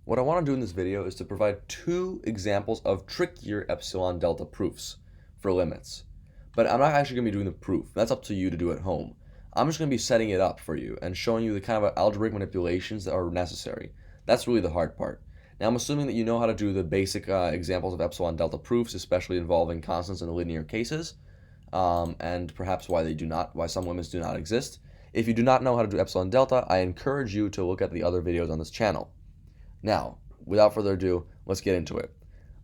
What I want to do in this video is to provide two examples of trickier epsilon delta proofs for limits. But I'm not actually going to be doing the proof. That's up to you to do at home. I'm just going to be setting it up for you and showing you the kind of algebraic manipulations that are necessary. That's really the hard part. Now I'm assuming that you know how to do the basic examples of epsilon delta proofs, especially involving constants in linear cases, and perhaps why some limits do not exist. If you do not know how to do epsilon delta, I encourage you to look at the other videos on this channel. Now, without further ado, let's get into it.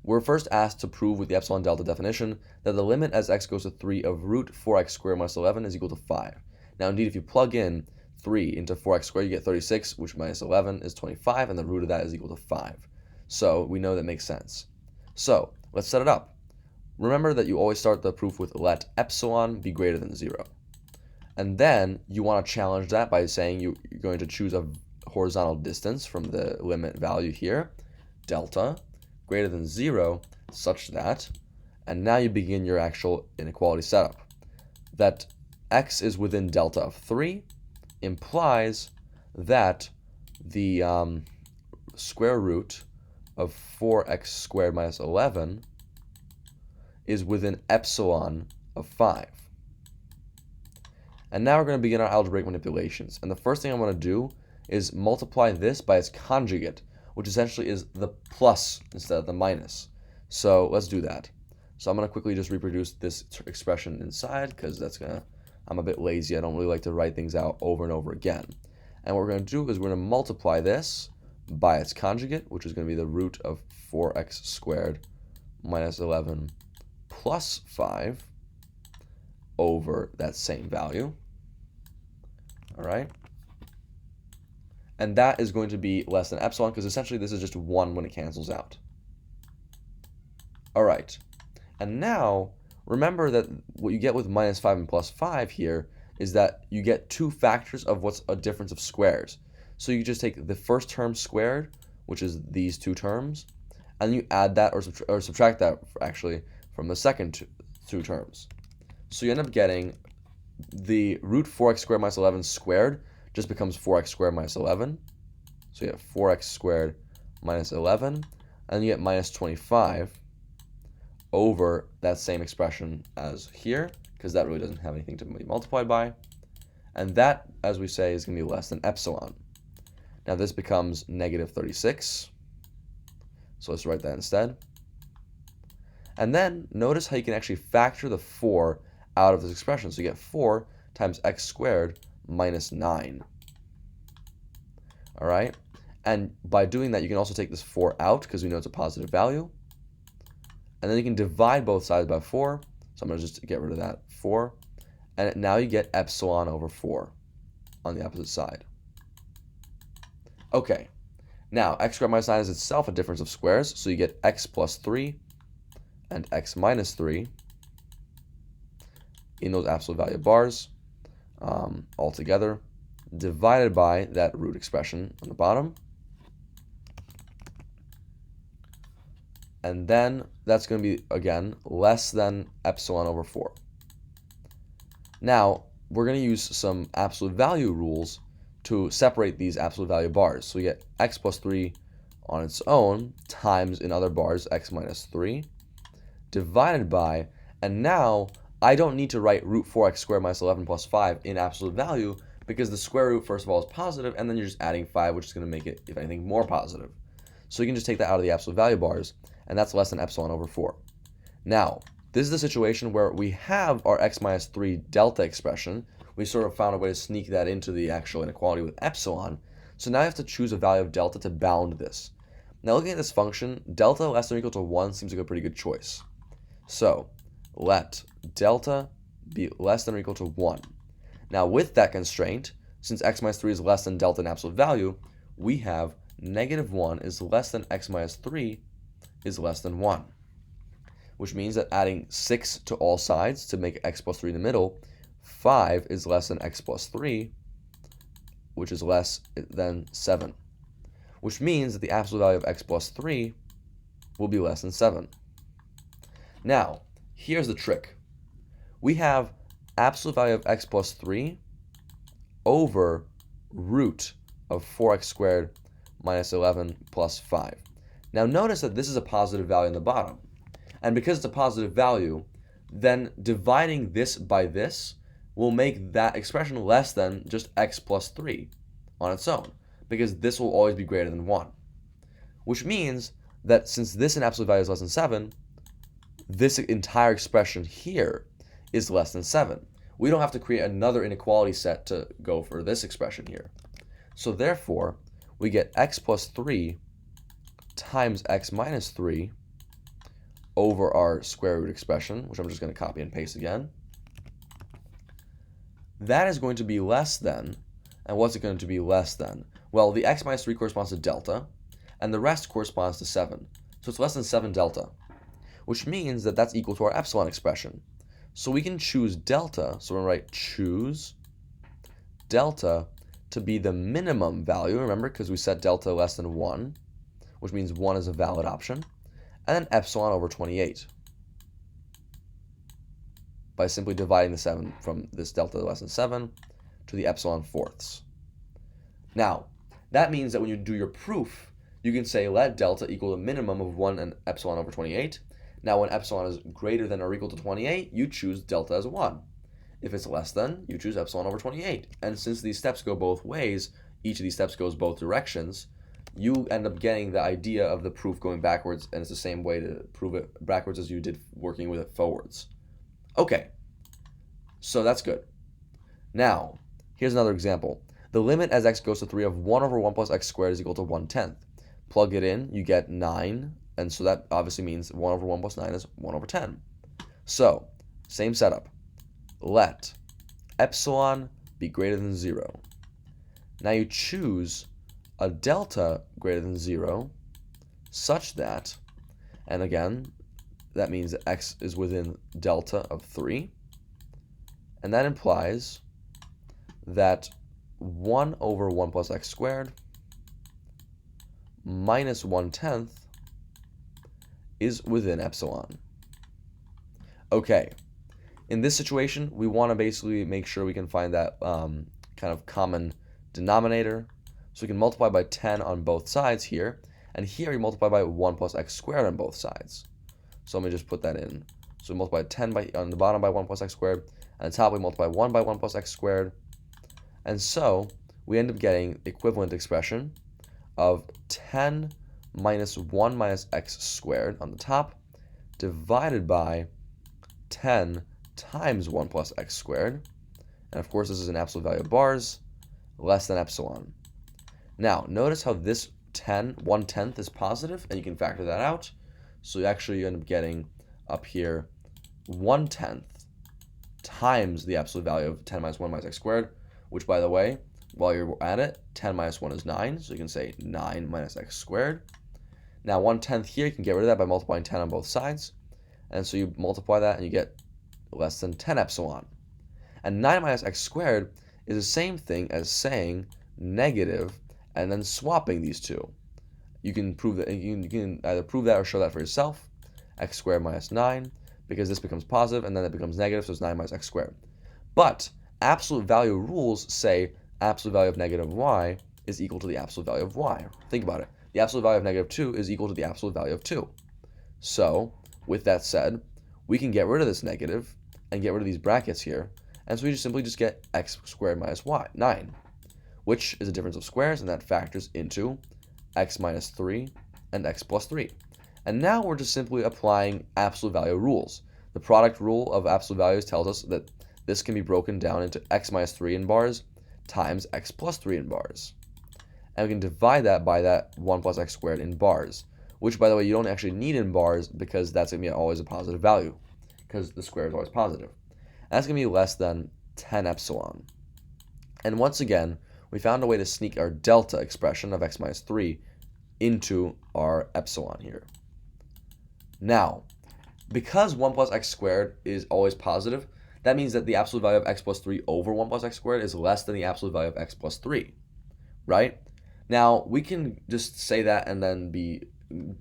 We're first asked to prove with the epsilon delta definition that the limit as x goes to 3 of root 4x squared minus 11 is equal to 5. Now, indeed, if you plug in 3 into 4x squared, you get 36, which minus 11 is 25, and the root of that is equal to 5. So we know that makes sense. So let's set it up. Remember that you always start the proof with let epsilon be greater than 0. And then you want to challenge that by saying you're going to choose a horizontal distance from the limit value here, delta, greater than 0, such that, and now you begin your actual inequality setup. That x is within delta of 3 implies that the square root of 4x squared minus 11 is within epsilon of 5. And now we're going to begin our algebraic manipulations. And the first thing I want to do is multiply this by its conjugate, which essentially is the plus instead of the minus. So let's do that. So I'm going to quickly just reproduce this expression inside because I'm a bit lazy. I don't really like to write things out over and over again. And what we're going to do is we're going to multiply this by its conjugate, which is going to be the root of 4x squared minus 11 plus 5 over that same value. All right. And that is going to be less than epsilon because essentially this is just 1 when it cancels out. All right. And now remember that what you get with minus 5 and plus 5 here is that you get two factors of what's a difference of squares. So you just take the first term squared, which is these two terms, and you add that or subtract that actually from the second two terms. So you end up getting the root 4x squared minus 11 squared just becomes 4x squared minus 11. So you get 4x squared minus 11, and you get minus 25 over that same expression as here, because that really doesn't have anything to be multiplied by. And that, as we say, is going to be less than epsilon. Now this becomes negative 36. So let's write that instead. And then notice how you can actually factor the 4 out of this expression. So you get 4 times x squared minus 9. All right? And by doing that, you can also take this 4 out because we know it's a positive value. And then you can divide both sides by 4. So I'm going to just get rid of that 4. And now you get epsilon over 4 on the opposite side. Okay. Now, x squared minus 9 is itself a difference of squares. So you get x plus 3 and x minus 3 in those absolute value bars all together, divided by that root expression on the bottom. And then that's going to be, again, less than epsilon over 4. Now, we're going to use some absolute value rules to separate these absolute value bars. So we get x plus 3 on its own times in other bars x minus 3 divided by, and now I don't need to write root 4x squared minus 11 plus 5 in absolute value because the square root, first of all, is positive, and then you're just adding 5, which is going to make it, if anything, more positive. So you can just take that out of the absolute value bars, and that's less than epsilon over 4. Now, this is the situation where we have our x minus 3 delta expression. We sort of found a way to sneak that into the actual inequality with epsilon. So now you have to choose a value of delta to bound this. Now looking at this function, delta less than or equal to 1 seems like a pretty good choice. So let delta be less than or equal to 1. Now with that constraint, since x minus 3 is less than delta in absolute value, we have negative 1 is less than x minus 3 is less than 1. Which means that adding 6 to all sides to make x plus 3 in the middle, 5 is less than x plus 3, which is less than 7. Which means that the absolute value of x plus 3 will be less than 7. Now, here's the trick. We have absolute value of x plus 3 over root of 4x squared minus 11 plus 5. Now notice that this is a positive value in the bottom. And because it's a positive value, then dividing this by this will make that expression less than just x plus 3 on its own, because this will always be greater than 1. Which means that since this in absolute value is less than 7, this entire expression here is less than 7. We don't have to create another inequality set to go for this expression here. So therefore, we get x plus 3 times x minus 3 over our square root expression, which I'm just going to copy and paste again. That is going to be less than, and what's it going to be less than? Well, the x minus 3 corresponds to delta, and the rest corresponds to 7. So it's less than 7 delta, which means that that's equal to our epsilon expression. So we can choose delta, so we're going to write choose delta to be the minimum value, remember, because we set delta less than 1, which means 1 is a valid option, and then epsilon over 28 by simply dividing the 7 from this delta less than 7 to the epsilon fourths. Now, that means that when you do your proof, you can say let delta equal a minimum of 1 and epsilon over 28. Now, when epsilon is greater than or equal to 28, you choose delta as 1. If it's less than, you choose epsilon over 28. And since these steps go both ways, each of these steps goes both directions, you end up getting the idea of the proof going backwards, and it's the same way to prove it backwards as you did working with it forwards. Okay, so that's good. Now, here's another example. The limit as x goes to 3 of 1 over 1 plus x squared is equal to 1/10. Plug it in, you get 9, and so that obviously means 1 over 1 plus 9 is 1 over 10. So, same setup. Let epsilon be greater than 0. Now you choose a delta greater than 0 such that, and again, that means that x is within delta of 3, and that implies that 1 over 1 plus x squared minus 1/10 is within epsilon. Okay, in this situation, we want to basically make sure we can find that kind of common denominator. So we can multiply by 10 on both sides here, and here we multiply by 1 plus x squared on both sides. So let me just put that in. So we multiply 10 on the bottom by 1 plus x squared, and on the top we multiply 1 by 1 plus x squared. And so we end up getting the equivalent expression of 10 minus 1 minus x squared on the top divided by 10 times 1 plus x squared. And of course this is an absolute value of bars, less than epsilon. Now, notice how this 1/10 is positive, and you can factor that out. So you actually end up getting up here 1/10 times the absolute value of 10 minus 1 minus x squared, which, by the way, while you're at it, 10 minus 1 is 9, so you can say 9 minus x squared. Now, 1/10 here, you can get rid of that by multiplying 10 on both sides. And so you multiply that, and you get less than 10 epsilon. And 9 minus x squared is the same thing as saying negative and then swapping these two. You can prove that, you can either prove that or show that for yourself. X squared minus 9, because this becomes positive and then it becomes negative, so it's 9 minus x squared. But absolute value rules say absolute value of negative y is equal to the absolute value of y. Think about it. The absolute value of negative 2 is equal to the absolute value of 2. So, with that said, we can get rid of this negative and get rid of these brackets here, and so we just simply get x squared minus y, 9, which is a difference of squares, and that factors into x minus 3 and x plus 3. And now we're just simply applying absolute value rules. The product rule of absolute values tells us that this can be broken down into x minus 3 in bars times x plus 3 in bars. And we can divide that by that 1 plus x squared in bars, which, by the way, you don't actually need in bars because that's going to be always a positive value, because the square is always positive. And that's going to be less than 10 epsilon. And once again, we found a way to sneak our delta expression of x minus 3 into our epsilon here. Now, because 1 plus x squared is always positive, that means that the absolute value of x plus 3 over 1 plus x squared is less than the absolute value of x plus 3, right? Now, we can just say that and then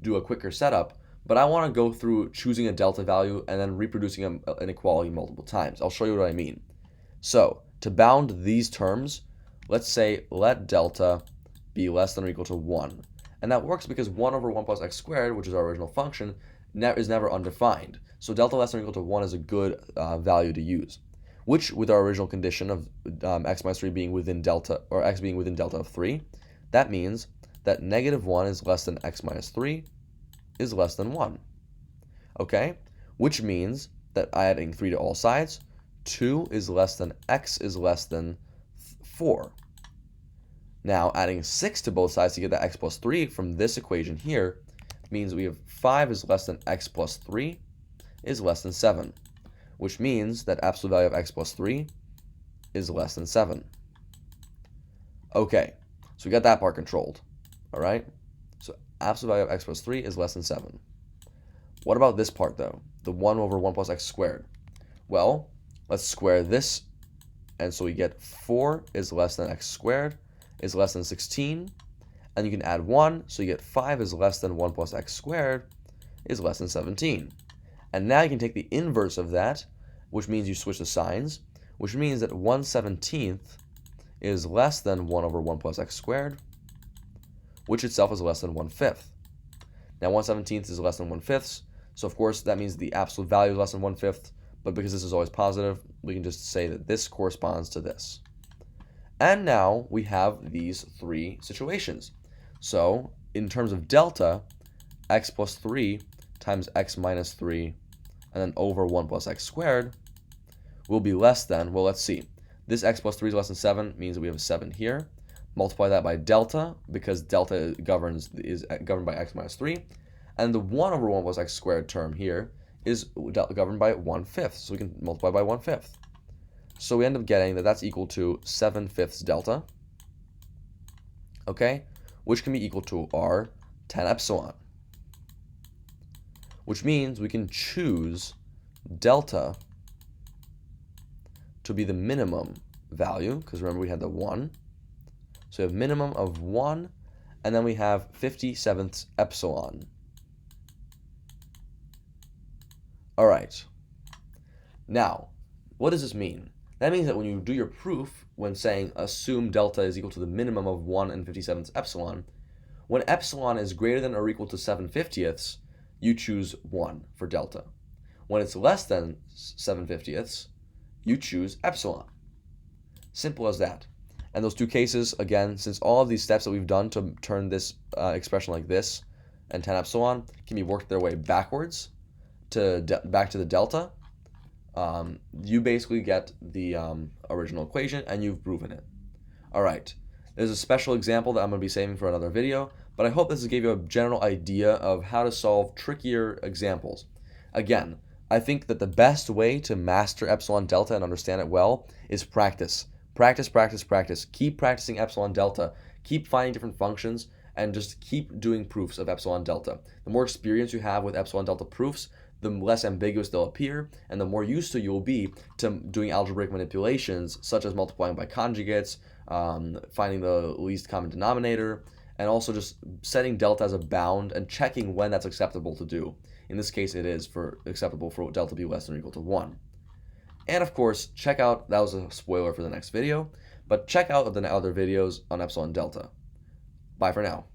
do a quicker setup, but I want to go through choosing a delta value and then reproducing an inequality multiple times. I'll show you what I mean. So, to bound these terms, let's say let delta be less than or equal to 1. And that works because 1 over 1 plus x squared, which is our original function, is never undefined. So delta less than or equal to 1 is a good value to use, which with our original condition of x minus 3 being within delta, or x being within delta of 3, that means that negative 1 is less than x minus 3 is less than 1. Okay? Which means that adding 3 to all sides, 2 is less than x is less than 4. Now, adding 6 to both sides to get that x plus 3 from this equation here means we have 5 is less than x plus 3 is less than 7, which means that absolute value of x plus 3 is less than 7. Okay, so we got that part controlled. All right? So absolute value of x plus 3 is less than 7. What about this part, though? The 1 over 1 plus x squared. Well, let's square this, and so we get 4 is less than x squared is less than 16, and you can add 1, so you get 5 is less than 1 plus x squared is less than 17. And now you can take the inverse of that, which means you switch the signs, which means that 1/17 is less than 1 over 1 plus x squared, which itself is less than 1/5. Now 1/17 is less than 1/5, so of course that means the absolute value is less than 1/5, but because this is always positive, we can just say that this corresponds to this. And now we have these three situations. So in terms of delta, x plus 3 times x minus 3, and then over 1 plus x squared will be less than, well, let's see. This x plus 3 is less than 7, means that we have a 7 here. Multiply that by delta, because delta is governed by x minus 3. And the 1 over 1 plus x squared term here is governed by 1/5, so we can multiply by 1/5. So we end up getting that that's equal to 7/5 delta, okay, which can be equal to our 10 epsilon, which means we can choose delta to be the minimum value, because remember we had the 1. So we have minimum of 1, and then we have 57th epsilon. All right. Now, what does this mean? That means that when you do your proof, when saying assume delta is equal to the minimum of 1 and 57th epsilon, when epsilon is greater than or equal to 7/50ths, you choose 1 for delta. When it's less than 7/50ths, you choose epsilon. Simple as that. And those two cases, again, since all of these steps that we've done to turn this expression like this and 10 epsilon can be worked their way backwards to back to the delta, you basically get the original equation and you've proven it. All right, there's a special example that I'm going to be saving for another video, but I hope this gave you a general idea of how to solve trickier examples. Again, I think that the best way to master epsilon delta and understand it well is practice. Practice, practice, practice. Keep practicing epsilon delta. Keep finding different functions and just keep doing proofs of epsilon delta. The more experience you have with epsilon delta proofs, the less ambiguous they'll appear, and the more used to you'll be to doing algebraic manipulations, such as multiplying by conjugates, finding the least common denominator, and also just setting delta as a bound and checking when that's acceptable to do. In this case, it is acceptable for delta to be less than or equal to 1. And of course, check out, that was a spoiler for the next video, but check out the other videos on epsilon delta. Bye for now.